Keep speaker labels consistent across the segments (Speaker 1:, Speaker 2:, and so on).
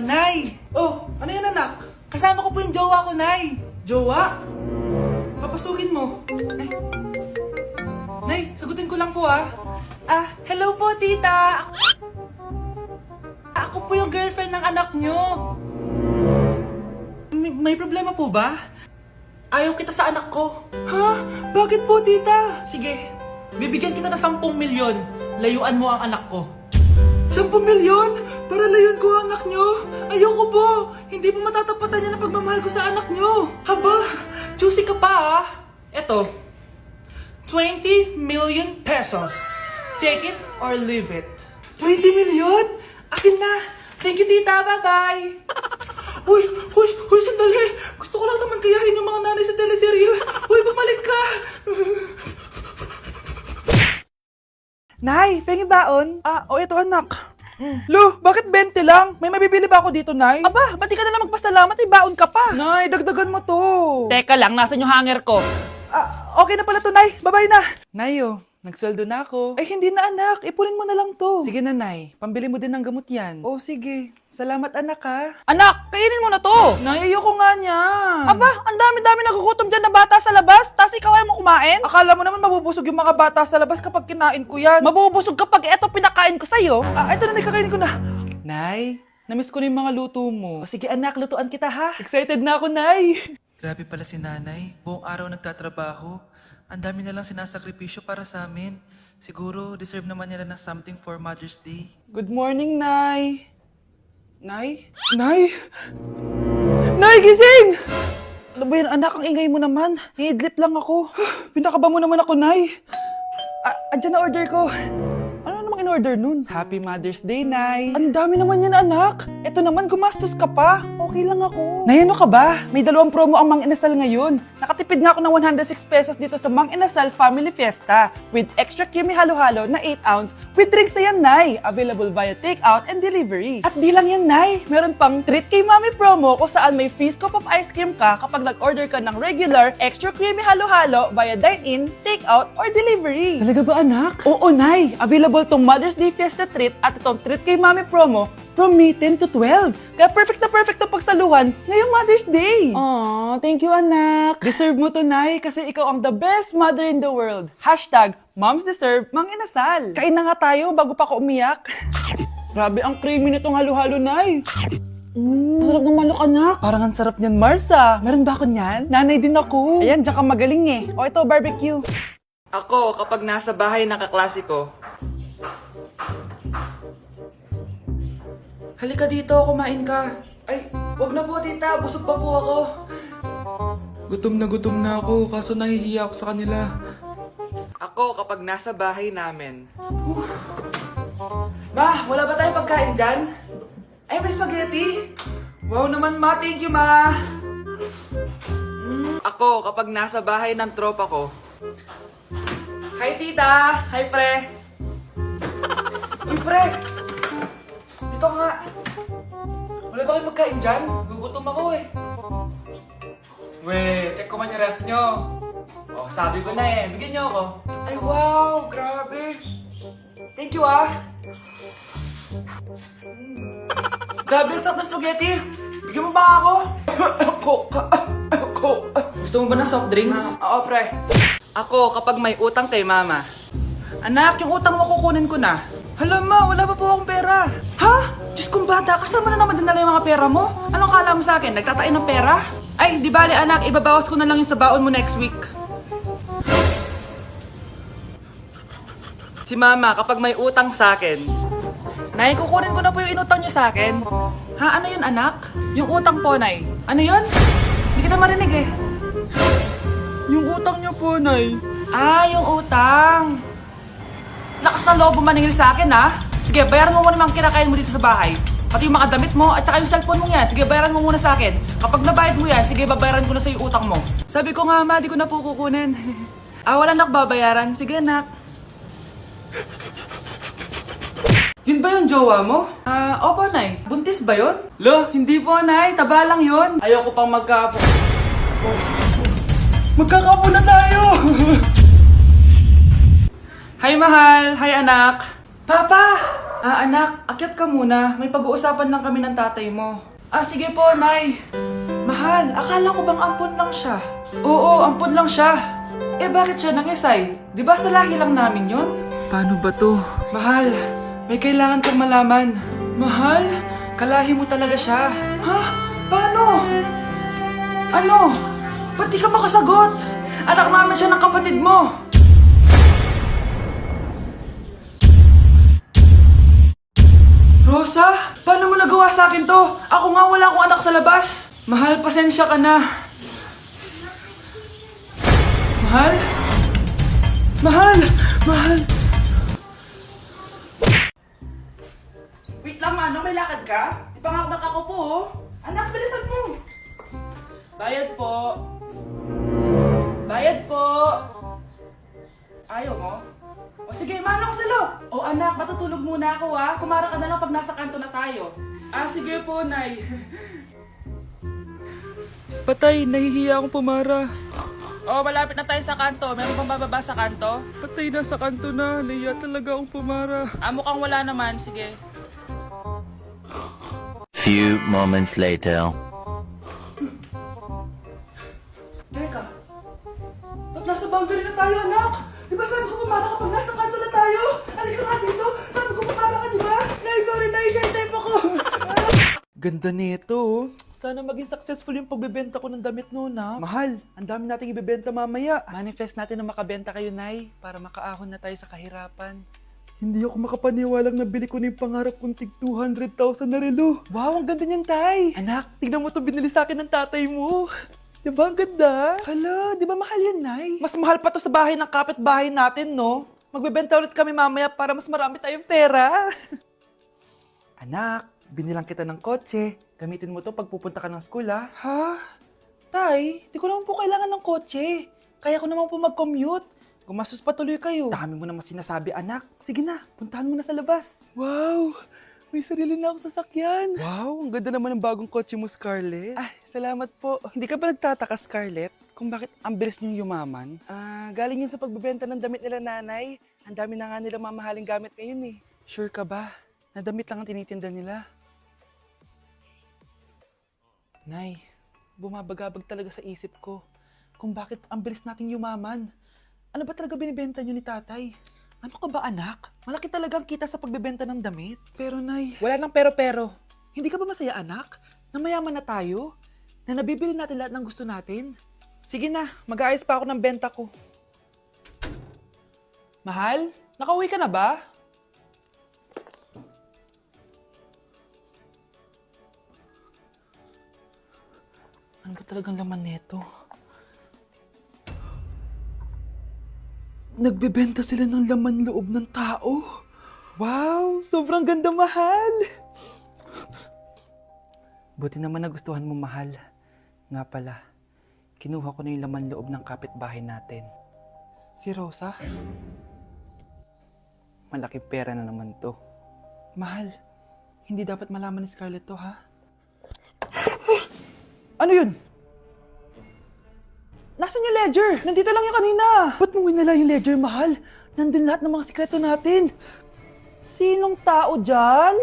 Speaker 1: Nay! Oh, ano yan anak? Kasama ko po yung jowa ko, Nay! Jowa? Papasukin mo. Nay, sagutin ko lang po hello po tita! Ako po yung girlfriend ng anak nyo. May problema po ba? Ayaw kita sa anak ko. Ha? Bakit po tita? Sige, bibigyan kita ng 10 milyon. Layuan mo ang anak ko. 10 milyon? Para layuan ko ang anak nyo? Ayoko po! Hindi po matatapatan niya ang pagmamahal ko sa anak nyo! Haba! Juicy ka pa Eto, 20 million pesos. Take it or leave it. 20 million? Akin na! Thank you tita, bye-bye! Uy, sandali! Gusto ko lang naman kayahin yung mga nanay sa teleserye. Uy, bumalik ka! Nay, pengi baon? Ito anak. Lo, bakit 20 lang? May mabibili ba ako dito, Nay? Aba, ba't di ka na lang magpasalamat? May baon ka pa. Nay, dagdagan mo to.
Speaker 2: Teka lang, nasan yung hanger ko?
Speaker 1: Okay na pala to, Nay. Bye-bye na. Nayo, nagsweldo na ako. Ay, hindi na anak. Ipunin mo na lang to. Sige na, Nay. Pambili mo din ng gamot yan. Oh, sige. Salamat, anak, ha.
Speaker 2: Anak, kainin mo na to!
Speaker 1: Nay, ayoko nga niyan.
Speaker 2: Aba, ang dami-dami nagugutom dyan na bata sa labas, tas ikaw ay mo kumain?
Speaker 1: Akala mo naman mabubusog yung mga bata sa labas kapag kinain ko yan.
Speaker 2: Mabubusog kapag eto pinakain ko sa'yo.
Speaker 1: Ito na, Nay. Kakainin ko na. Nay, namiss ko na yung mga luto mo. O, sige, anak. Lutuan kita, ha. Excited na ako, Nay. Grabe pala si nanay. Buong araw nagtatrabaho. Ang dami na lang sinasakripisyo para sa amin. Siguro, deserve naman nila ng something for Mother's Day. Good morning, Nay. Nay? Nay? Nay, gising! Ano ba yan, anak? Ang ingay mo naman. Hidlip lang ako. Pinakaba mo naman ako, Nay. Andyan na order ko. Ano namang in-order nun? Happy Mother's Day, Nay. Ang dami naman yan, anak. Ito naman, gumastos ka pa. Okay lang ako. Nay, ano ka ba? May 2 promo ang Mang Inasal ngayon. Nakatipid nga ako ng 106 pesos dito sa Mang Inasal Family Fiesta with extra creamy halo-halo na 8 ounce with drinks na yan, Nay. Available via takeout and delivery. At di lang yan, Nay. Meron pang Treat Kay Mami promo kung saan may free scoop of ice cream ka kapag nag-order ka ng regular extra creamy halo-halo via dine-in, takeout, or delivery. Talaga ba, anak? Oo, Nay. Available tong Mother's Day Fiesta Treat at itong Treat Kay Mami promo from May 10 to 12. Kaya perfect na pagsaluhan ngayong Mother's Day. Aww, thank you, anak. Deserve mo to, Nay, kasi ikaw ang the best mother in the world. Hashtag, Moms Deserve Mang Inasal. Kain na nga tayo bago pa ako umiyak. Grabe ang creamy nitong halo-halo, Nay. Sarap ng manok, anak. Parang ang sarap niyan, Marsa. Meron ba ako niyan? Nanay din ako. Ayan, diyan ka magaling eh. O ito, barbecue. Ako, kapag nasa bahay nakaklase ko, halika dito, kumain ka. Ay, wag na po tita, busog pa po ako. Gutom na ako, kaso nahihiya ako sa kanila. Ako, kapag nasa bahay namin. Ma, wala ba tayong pagkain dyan? Ay, may spaghetti. Wow naman, Ma, thank you, Ma. Ako, kapag nasa bahay ng tropa ko. Hi, tita. Hi, pre. Uy, pre. Dito nga. Wala ba kayong pagkain dyan? Gugutom ako eh. Weh, check ko man yung ref nyo. Oh, sabi ko na eh. Bigyan nyo ako. Ay, wow! Grabe! Thank you, Grabe, ang sarap na spaghetti! Bigyan mo ba ako? Gusto mo ba ng soft drinks? Oo, pre. Ako, kapag may utang kay mama. Anak, yung utang mo kukunin ko na. Hala, ma, wala pa po akong pera. Ha? Diyos kong bata, kasama na naman dinala yung mga pera mo? Anong kala mo sa akin? Nagtatain ng pera? Ay, di bale anak, ibabawas ko na lang yung sa baon mo next week. Si mama, kapag may utang sa akin, Nay, kukunin ko na po yung inutang niyo sa akin. Ha, ano yun anak? Yung utang po, Nay. Ano yun? Hindi kita marinig eh. Yung utang niyo po, Nay. Yung utang. Lakas ng loob mo maningil sa akin, ha? Sige, bayaran mo muna yung mga kinakain mo dito sa bahay. Pati yung mga damit mo at saka yung cellphone mo yan. Sige, bayaran mo muna sa akin. Kapag nabayad mo yan, sige, babayaran ko na sa yung utang mo. Sabi ko nga, ma, di ko na po kukunin. Wala na babayaran. Sige, anak. Yun ba yung jowa mo? Opo, Nay. Buntis ba yun? Lo, hindi po, Nay. Taba lang yun. Ayoko pang magkaapo. Magkakapo na tayo! Hi, mahal. Hi, anak. Papa! Anak, akyat ka muna. May pag-uusapan lang kami ng tatay mo. Sige po, Nay. Mahal, akala ko bang ampon lang siya? Oo, ampon lang siya. Bakit siya nangisay? Di ba sa lahi lang namin yun? Paano ba to? Mahal, may kailangan kang malaman. Mahal, kalahi mo talaga siya. Ha? Paano? Ano? Ba't di ka makasagot? Anak namin siya ng kapatid mo. Rosa, paano mo nagawa sa akin to? Ako nga wala akong anak sa labas. Mahal, pasensya ka na. Mahal? Mahal! Mahal! Wait lang, Mano. May lakad ka? Ipangakmak ako po, oh. Anak, bilisan mo. Bayad po. Bayad po. Ayaw mo? O sige, Manong silo. O anak, matutulog muna ako, ha. Kumara ka na lang pag nasa kanto na tayo. Sige po, Nay. Patay, nahihiya akong pumara. Malapit na tayo sa kanto. Meron bang bababa sa kanto? Patay na sa kanto na. Nahiya talaga akong pumara. Mukhang wala naman. Sige.
Speaker 3: Few moments later.
Speaker 1: Teka. Ba't nasa boundary na tayo, anak? Di ba sabi ko pumara kapag nasa kanto na tayo? Halika nga dito. Sabi ko pumara ka, di ba? Nay, sorry, Nay. Share time ako. Ganda nito, oh. Sana maging successful yung pagbebenta ko ng damit noon, ha? Mahal, ang dami nating ibebenta mamaya. Manifest natin na makabenta kayo, Nay, para makaahon na tayo sa kahirapan. Hindi ako makapaniwalang nabili ko na yung pangarap kong tig 200,000 na relo. Wow, ang ganda niyan, Tay. Anak, tignan mo to binili sa akin ng tatay mo. Diba ang ganda? Hala, di ba mahal yan, Nay? Mas mahal pa to sa bahay ng kapitbahay natin, no? Magbebenta ulit kami mamaya para mas marami tayong pera. Anak, binilang kita ng kotse. Gamitin mo to pag pupunta ka ng school, ha? Ha? Tay, di ko naman po kailangan ng kotse. Kaya ko naman po mag-commute. Gumastos pa tuloy kayo. Dami mo naman sinasabi, anak. Sige na, puntahan mo na sa labas. Wow! May sarili na ako sasakyan. Wow, ang ganda naman ng bagong kotse mo, Scarlett. Salamat po. Hindi ka ba nagtataka, Scarlett, kung bakit ang bilis niyong yumaman? Galing yun sa pagbebenta ng damit nila, nanay. Ang dami na nga nilang mamahaling gamit ngayon, eh. Sure ka ba? Na damit lang ang tinitinda nila? Nay, bumabagabag talaga sa isip ko kung bakit ang bilis nating yumaman. Ano ba talaga binibenta niyo ni tatay? Ano ka ba, anak? Malaki talagang kita sa pagbebenta ng damit. Pero, Nay, wala nang pero-pero. Hindi ka ba masaya, anak? Na mayaman na tayo? Na nabibili natin lahat ng gusto natin? Sige na, mag-aayos pa ako ng benta ko. Mahal, nakauwi ka na ba? Ano ba talagang laman neto? Nagbebenta sila ng laman loob ng tao. Wow! Sobrang ganda, mahal! Buti naman nagustuhan mo, mahal. Nga pala, kinuha ko na yung laman loob ng kapitbahay natin. Si Rosa? Malaking pera na naman to. Mahal, hindi dapat malaman ni Scarlett to, ha? Ano yun? Nasaan yung ledger? Nandito lang yung kanina. Ba't mo winala yung ledger, mahal? Nandun lahat ng mga sikreto natin. Sinong tao dyan?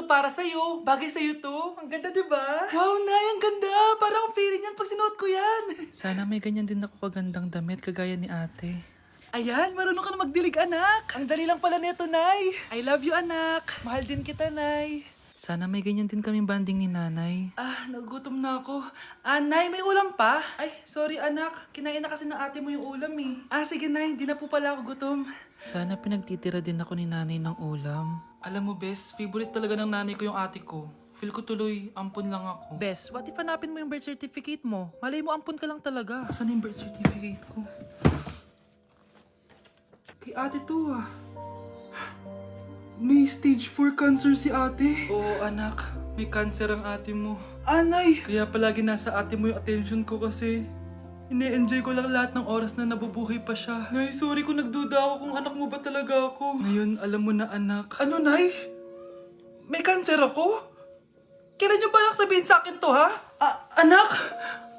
Speaker 1: Para sa'yo. Bagay sa'yo to. Ang ganda, diba? Wow, Nay, ang ganda. Parang feeling yan pag sinuot ko yan. Sana may ganyan din ako kagandang damit kagaya ni ate. Ayan, marunong ka na magdilig, anak. Ang dali lang pala nito, Nay. I love you, anak. Mahal din kita, Nay. Sana may ganyan din kaming banding ni nanay. Nagugutom na ako. Nay, may ulam pa? Ay, sorry, anak. Kinain na kasi ng ate mo yung ulam, eh. Sige, Nay. Di na po pala ako gutom. Sana pinagtitira din ako ni nanay ng ulam. Alam mo, Bes, favorite talaga ng nanay ko yung ate ko. Feel ko tuloy, ampun lang ako. Bes, what if hanapin mo yung birth certificate mo? Malay mo, ampun ka lang talaga. Asan yung birth certificate ko? Kay ate to, May stage 4 cancer si ate. Oo, anak. May cancer ang ate mo. Anay! Kaya palagi nasa ate mo yung attention ko kasi ine-enjoy ko lang lahat ng oras na nabubuhay pa siya. Nay, sorry kung nagduda ako kung anak mo ba talaga ako. Ngayon, alam mo na anak. Ano, Nay? May cancer ako? Kailan niyo balak sabihin sa akin to, ha? Anak!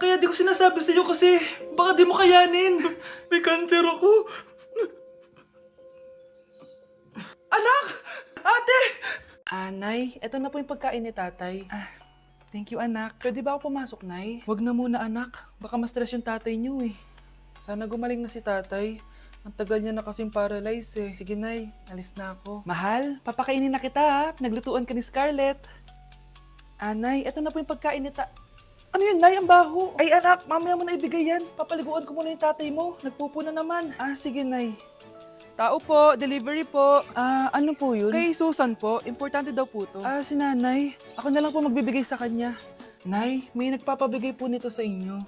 Speaker 1: Kaya di ko sinasabi sa iyo kasi baka di mo kayanin. May cancer ako. Anak! Ate! Nay, eto na po yung pagkain ni tatay. Thank you, anak. Pwede ba ako pumasok, Nay? Wag na muna, anak. Baka ma-stress yung tatay niyo eh. Sana gumaling na si tatay. Ang tagal niya na kasing paralyzed eh. Sige, Nay. Alis na ako. Mahal, papakainin na kita ha. Pinaglutuan ka ni Scarlett. Nay, eto na po yung pagkain ni Ano yun, Nay? Ang baho. Ay, anak, mamaya mo na ibigay yan. Papaliguan ko muna yung tatay mo. Nagpupo na naman. Sige, Nay. Tao po, delivery po. Ano po yun? Kay Susan po, importante daw po to. Si nanay. Ako na lang po magbibigay sa kanya. Nay, may nagpapabigay po nito sa inyo.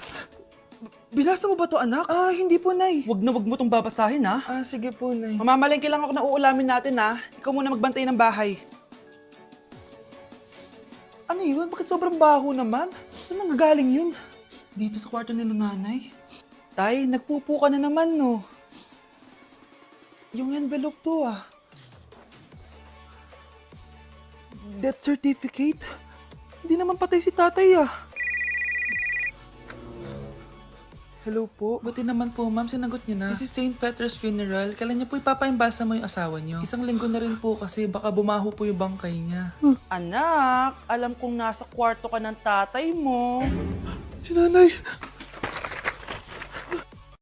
Speaker 1: Binasa mo ba to, anak? Hindi po, Nay. Wag na wag mo tong babasahin, ha? Sige po, Nay. Mamamalengke lang ako na uulamin natin, ha? Ikaw muna magbantay ng bahay. Ano yun? Bakit sobrang baho naman? Saan nanggagaling yun? Dito sa kwarto nila nanay. Tay, nagpupo ka na naman, no? Yung envelope to, Death certificate? Hindi naman patay si tatay, Hello po. Buti naman po, ma'am. Sinagot niyo na. This is St. Peter's Funeral. Kailan niyo po ipapaimbasa mo yung asawa niyo? Isang linggo na rin po kasi baka bumaho po yung bangkay niya.
Speaker 2: Anak, alam kong nasa kwarto ka ng tatay mo.
Speaker 1: Si nanay!